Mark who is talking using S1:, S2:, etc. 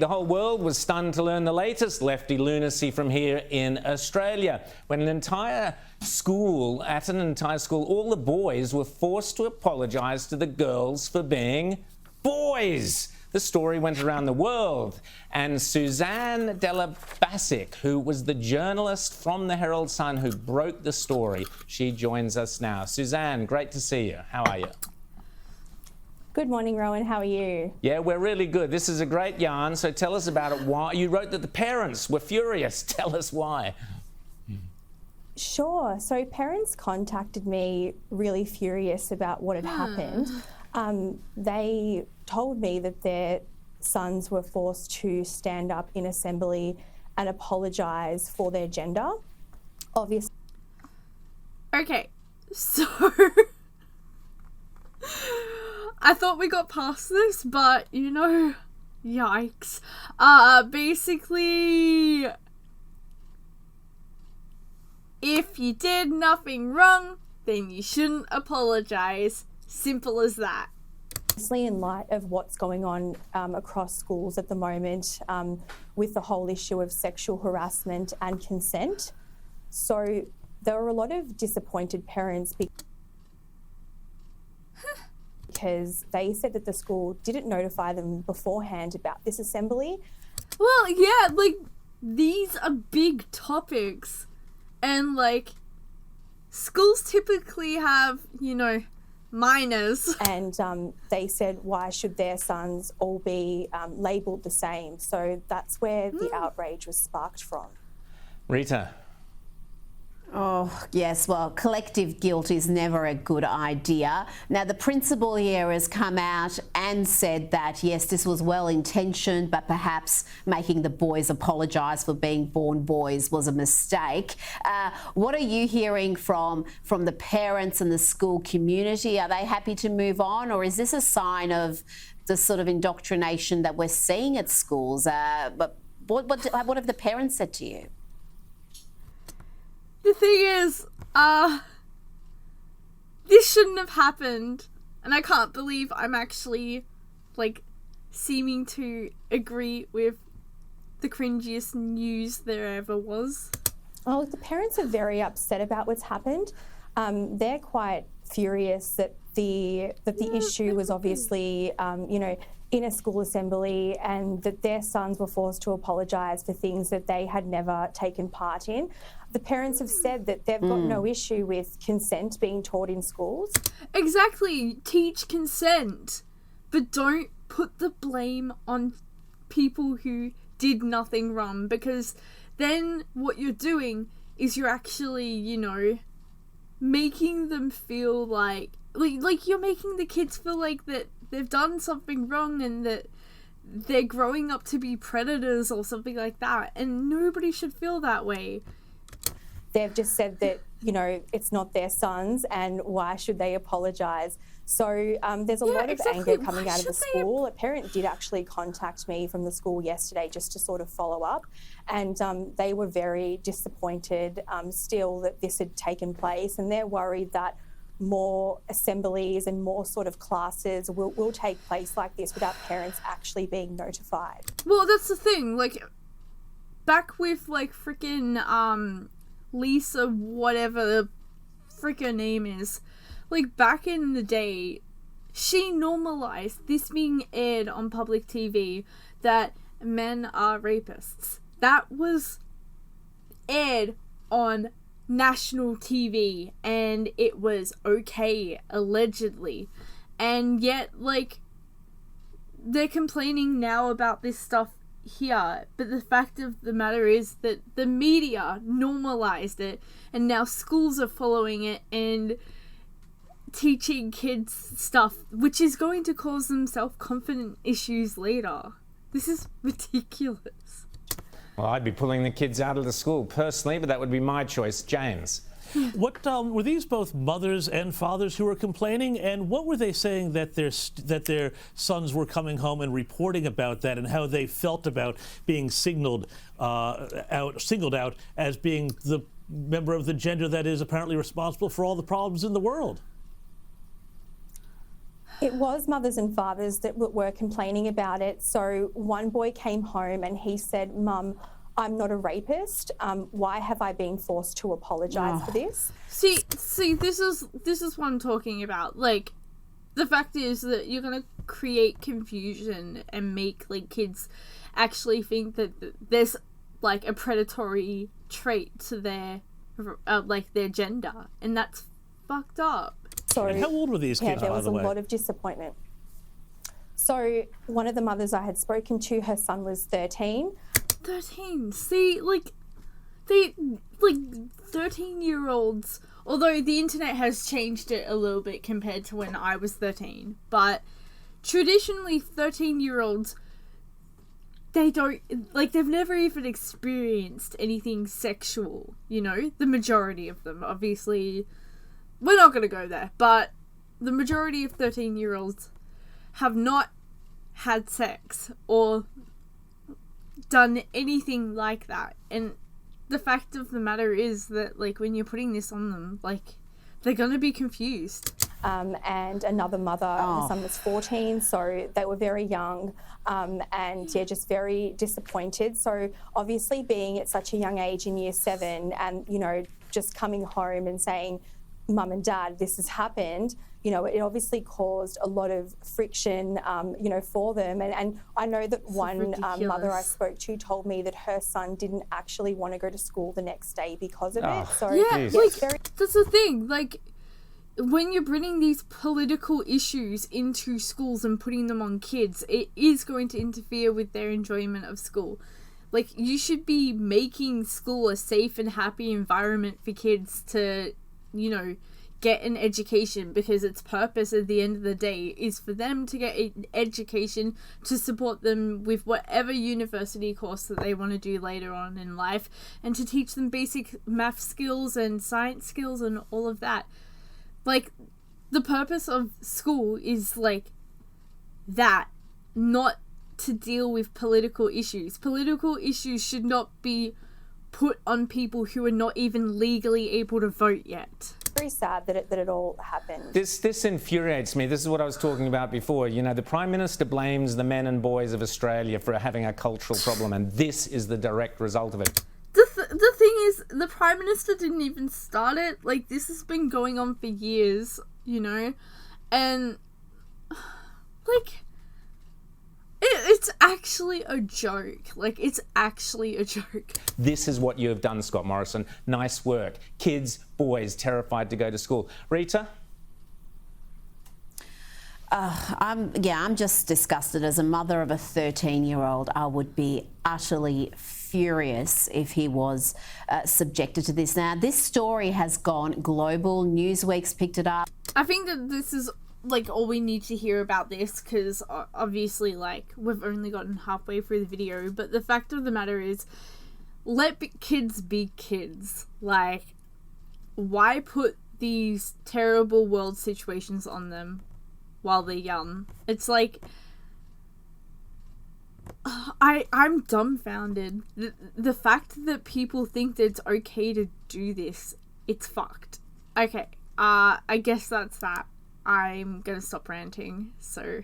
S1: the whole world was stunned to learn the latest lefty lunacy from here in Australia, when at an entire school, all the boys were forced to apologise to the girls for being boys. The story went around the world, and Suzanne Della Basic, who was the journalist from the Herald Sun who broke the story, she joins us now. Suzanne, great to see you. How are you?
S2: Good morning, Rowan. How are you?
S1: Yeah, we're really good. This is a great yarn, so tell us about it. Why you wrote that the parents were furious. Tell us why.
S2: Sure. So parents contacted me really furious about what had happened. They told me that their sons were forced to stand up in assembly and apologise for their gender. Obviously.
S3: Okay, so I thought we got past this, but you know, yikes. Basically, if you did nothing wrong, then you shouldn't apologise. Simple as that.
S2: Obviously, in light of what's going on across schools at the moment with the whole issue of sexual harassment and consent. So there were a lot of disappointed parents because they said that the school didn't notify them beforehand about this assembly.
S3: Well, yeah, like, these are big topics, and like, schools typically have, you know, minors.
S2: And they said, why should their sons all be labelled the same? So that's where the outrage was sparked from.
S1: Rita.
S4: Oh, yes, well, collective guilt is never a good idea. Now, the principal here has come out and said that, yes, this was well-intentioned, but perhaps making the boys apologise for being born boys was a mistake. What are you hearing from the parents and the school community? Are they happy to move on, or is this a sign of the sort of indoctrination that we're seeing at schools? But what have the parents said to you?
S3: The thing is, this shouldn't have happened, and I can't believe I'm actually, like, seeming to agree with the cringiest news there ever was.
S2: Oh, the parents are very upset about what's happened. They're quite furious that the issue was obviously, you know, in a school assembly, and that their sons were forced to apologise for things that they had never taken part in. The parents have said that they've got no issue with consent being taught in schools.
S3: Exactly. Teach consent, but don't put the blame on people who did nothing wrong, because then what you're doing is you're actually, you know, making them feel like you're making the kids feel like that they've done something wrong and that they're growing up to be predators or something like that, and nobody should feel that way.
S2: They've just said that, you know, it's not their sons, and why should they apologise? So there's a lot of anger coming out of the school. A parent did actually contact me from the school yesterday just to sort of follow up, and they were very disappointed still that this had taken place, and they're worried that more assemblies and more sort of classes will take place like this without parents actually being notified.
S3: Well, that's the thing. Like, back with, like, freaking Lisa, whatever the freaking name is, like, back in the day, she normalized this being aired on public TV, that men are rapists. That was aired on national TV, and it was okay, allegedly. And yet, like, they're complaining now about this stuff here, but the fact of the matter is that the media normalized it, and now schools are following it and teaching kids stuff, which is going to cause them self-confidence issues later. This is ridiculous.
S1: Well, I'd be pulling the kids out of the school personally, but that would be my choice. James.
S5: What were these both mothers and fathers who were complaining, and what were they saying that their sons were coming home and reporting about that, and how they felt about being singled out as being the member of the gender that is apparently responsible for all the problems in the world?
S2: It was mothers and fathers that were complaining about it. So one boy came home and he said, "Mum, I'm not a rapist. Why have I been forced to apologise for this?"
S3: See, this is what I'm talking about. Like, the fact is that you're gonna create confusion and make like kids actually think that there's like a predatory trait to their like their gender, and that's fucked up.
S2: So
S5: And how old were these kids,
S2: there
S5: by
S2: was
S5: the
S2: a
S5: way?
S2: lot of disappointment. So one of the mothers I had spoken to, her son was 13.
S3: 13. See, like, they, like, 13-year-olds, although the internet has changed it a little bit compared to when I was 13, but traditionally 13-year-olds, they don't, like, they've never even experienced anything sexual, you know? The majority of them, obviously, we're not going to go there, but the majority of 13-year-olds have not had sex or done anything like that. And the fact of the matter is that, like, when you're putting this on them, like, they're gonna be confused.
S2: And another mother, her son was 14, so they were very young, and yeah, just very disappointed. So obviously being at such a young age in year 7 and, you know, just coming home and saying, "Mum and Dad, this has happened," you know, it obviously caused a lot of friction, you know, for them. And I know that one mother I spoke to told me that her son didn't actually want to go to school the next day because of it. So
S3: Yeah,
S1: Jeez.
S3: like, that's the thing. Like, when you're bringing these political issues into schools and putting them on kids, it is going to interfere with their enjoyment of school. Like, you should be making school a safe and happy environment for kids to, you know, get an education, because its purpose at the end of the day is for them to get an education to support them with whatever university course that they want to do later on in life, and to teach them basic math skills and science skills and all of that. Like, the purpose of school is like that, not to deal with political issues. Political issues should not be put on people who are not even legally able to vote yet.
S2: very sad that it all happened.
S1: This infuriates me. This is what I was talking about before. You know, the Prime Minister blames the men and boys of Australia for having a cultural problem, and this is the direct result of it.
S3: The thing is, the Prime Minister didn't even start it. Like, this has been going on for years, you know? And, like, it's actually a joke. Like, it's actually a joke.
S1: This is what you have done, Scott Morrison. Nice work. Kids, boys, terrified to go to school. Rita?
S4: I'm just disgusted. As a mother of a 13-year-old, I would be utterly furious if he was subjected to this. Now, this story has gone global. Newsweek's picked it up.
S3: I think that this is, like, all we need to hear about this, because obviously, like, we've only gotten halfway through the video, but the fact of the matter is, let kids be kids. Like, why put these terrible world situations on them while they're young? It's like, I'm dumbfounded. The fact that people think that it's okay to do this, it's fucked. Okay, I guess that's that. I'm gonna stop ranting, so